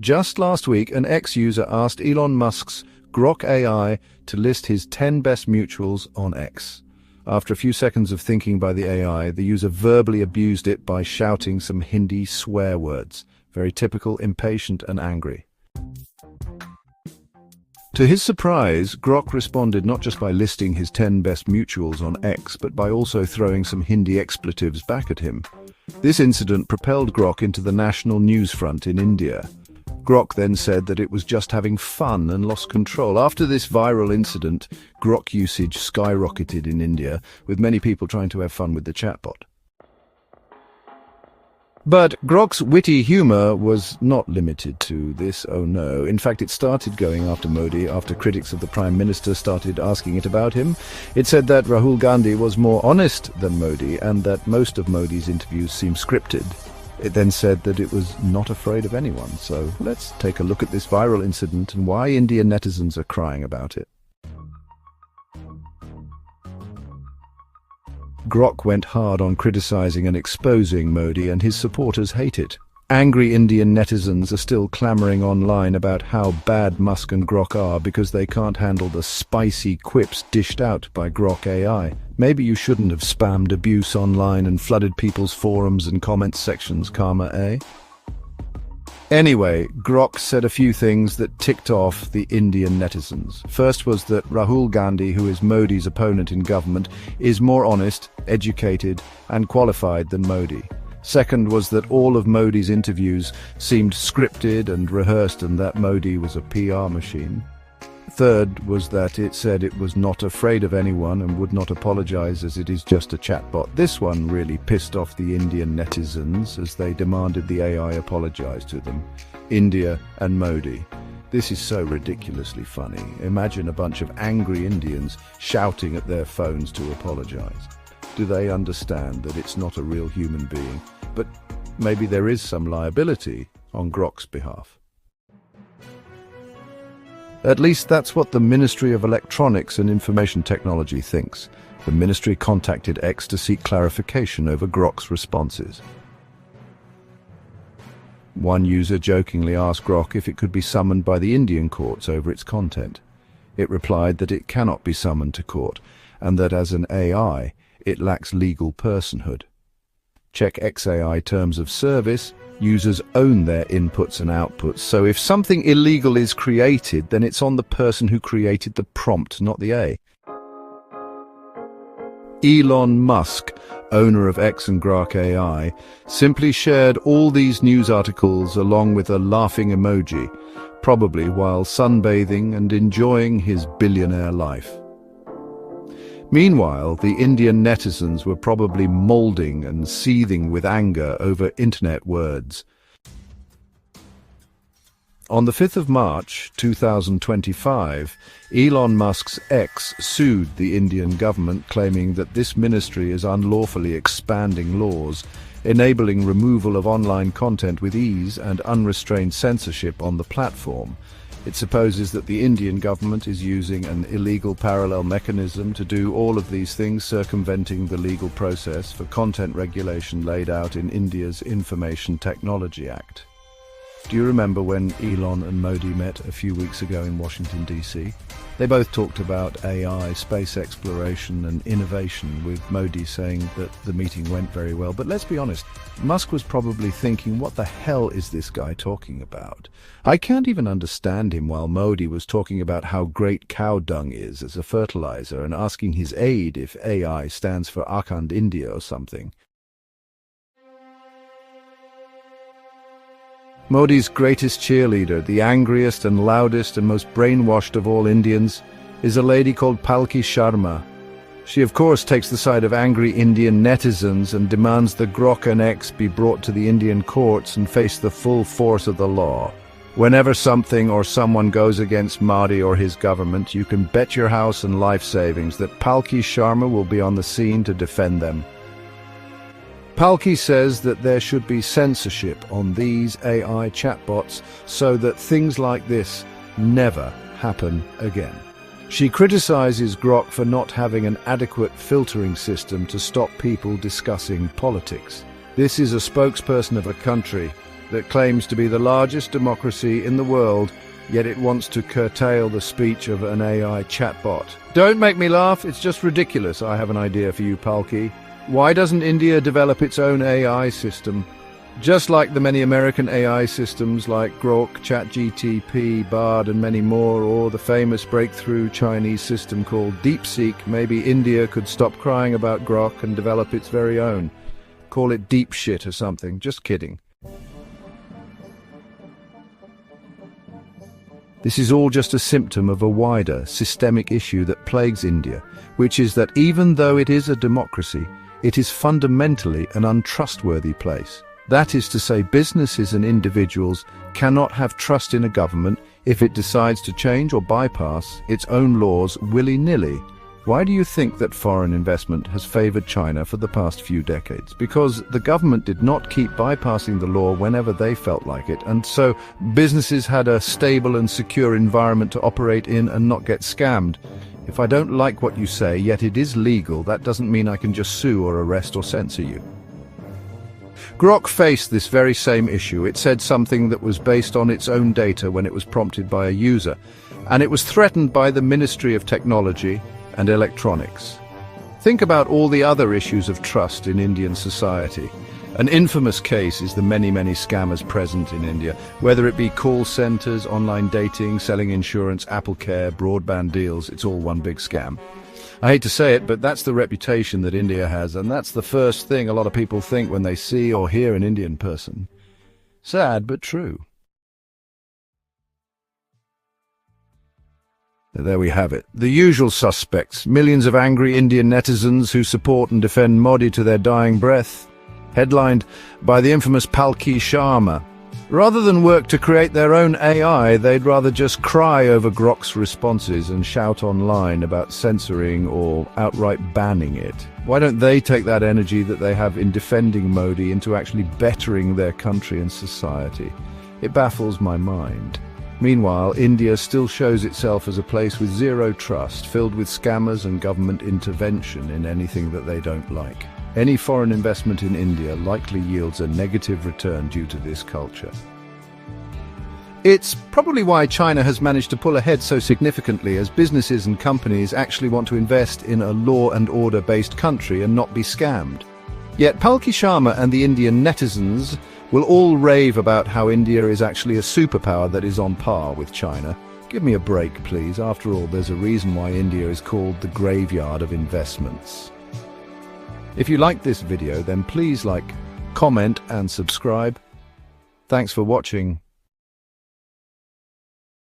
Just last week, an X-user asked Elon Musk's Grok AI to list his 10 best mutuals on X. After a few seconds of thinking by the AI, the user verbally abused it by shouting some Hindi swear words. Very typical, impatient and angry. To his surprise, Grok responded not just by listing his 10 best mutuals on X, but by also throwing some Hindi expletives back at him. This incident propelled Grok into the national news front in India. Grok then said that it was just having fun and lost control. After this viral incident, Grok usage skyrocketed in India, with many people trying to have fun with the chatbot. But Grok's witty humor was not limited to this, oh no. In fact, it started going after Modi after critics of the Prime Minister started asking it about him. It said that Rahul Gandhi was more honest than Modi and that most of Modi's interviews seemed scripted. It then said that it was not afraid of anyone. So let's take a look at this viral incident and why Indian netizens are crying about it. Grok went hard on criticizing and exposing Modi, and his supporters hate it. Angry Indian netizens are still clamoring online about how bad Musk and Grok are because they can't handle the spicy quips dished out by Grok AI. Maybe you shouldn't have spammed abuse online and flooded people's forums and comments sections, karma, eh? Anyway, Grok said a few things that ticked off the Indian netizens. First was that Rahul Gandhi, who is Modi's opponent in government, is more honest, educated and qualified than Modi. Second was that all of Modi's interviews seemed scripted and rehearsed and that Modi was a PR machine. Third was that it said it was not afraid of anyone and would not apologize as it is just a chatbot. This one really pissed off the Indian netizens as they demanded the AI apologize to them. India and Modi. This is so ridiculously funny. Imagine a bunch of angry Indians shouting at their phones to apologize. Do they understand that it's not a real human being? But maybe there is some liability on Grok's behalf. At least that's what the Ministry of Electronics and Information Technology thinks. The ministry contacted X to seek clarification over Grok's responses. One user jokingly asked Grok if it could be summoned by the Indian courts over its content. It replied that it cannot be summoned to court, and that as an AI, it lacks legal personhood. Check XAI terms of service. Users own their inputs and outputs, so if something illegal is created, then it's on the person who created the prompt, not the AI. Elon Musk, owner of X and Grok AI, simply shared all these news articles along with a laughing emoji, probably while sunbathing and enjoying his billionaire life. Meanwhile, the Indian netizens were probably molding and seething with anger over internet words. On the 5th of March 2025, Elon Musk's X sued the Indian government, claiming that this ministry is unlawfully expanding laws, enabling removal of online content with ease and unrestrained censorship on the platform. It supposes that the Indian government is using an illegal parallel mechanism to do all of these things, circumventing the legal process for content regulation laid out in India's Information Technology Act. Do you remember when Elon and Modi met a few weeks ago in Washington, D.C.? They both talked about AI, space exploration and innovation, with Modi saying that the meeting went very well. But let's be honest, Musk was probably thinking, what the hell is this guy talking about? I can't even understand him, while Modi was talking about how great cow dung is as a fertilizer and asking his aide if AI stands for Akhand India or something. Modi's greatest cheerleader, the angriest and loudest and most brainwashed of all Indians, is a lady called Palki Sharma. She of course takes the side of angry Indian netizens and demands the Grok and X be brought to the Indian courts and face the full force of the law. Whenever something or someone goes against Modi or his government, you can bet your house and life savings that Palki Sharma will be on the scene to defend them. Palki says that there should be censorship on these AI chatbots so that things like this never happen again. She criticizes Grok for not having an adequate filtering system to stop people discussing politics. This is a spokesperson of a country, that claims to be the largest democracy in the world, yet it wants to curtail the speech of an AI chatbot. Don't make me laugh, it's just ridiculous. I have an idea for you, Palki. Why doesn't India develop its own AI system? Just like the many American AI systems like Grok, ChatGPT, Bard and many more, or the famous breakthrough Chinese system called DeepSeek, maybe India could stop crying about Grok and develop its very own. Call it deep shit or something. Just kidding. This is all just a symptom of a wider, systemic issue that plagues India, which is that even though it is a democracy, it is fundamentally an untrustworthy place. That is to say, businesses and individuals cannot have trust in a government if it decides to change or bypass its own laws willy-nilly. Why do you think that foreign investment has favored China for the past few decades? Because the government did not keep bypassing the law whenever they felt like it, and so businesses had a stable and secure environment to operate in and not get scammed. If I don't like what you say, yet it is legal, that doesn't mean I can just sue or arrest or censor you. Grok faced this very same issue. It said something that was based on its own data when it was prompted by a user, and it was threatened by the Ministry of Technology and Electronics. Think about all the other issues of trust in Indian society. An infamous case is the many scammers present in India, whether it be call centers, online dating, selling insurance, Apple Care, broadband deals, it's all one big scam. I hate to say it, but that's the reputation that India has, and that's the first thing a lot of people think when they see or hear an Indian person. Sad, but true. There we have it. The usual suspects, millions of angry Indian netizens who support and defend Modi to their dying breath, headlined by the infamous Palki Sharma. Rather than work to create their own AI, they'd rather just cry over Grok's responses and shout online about censoring or outright banning it. Why don't they take that energy that they have in defending Modi into actually bettering their country and society? It baffles my mind. Meanwhile, India still shows itself as a place with zero trust, filled with scammers and government intervention in anything that they don't like. Any foreign investment in India likely yields a negative return due to this culture. It's probably why China has managed to pull ahead so significantly, as businesses and companies actually want to invest in a law and order-based country and not be scammed. Yet Palki Sharma and the Indian netizens will all rave about how India is actually a superpower that is on par with China. Give me a break, please. After all, there's a reason why India is called the graveyard of investments. If you liked this video, then please like, comment and subscribe. Thanks for watching.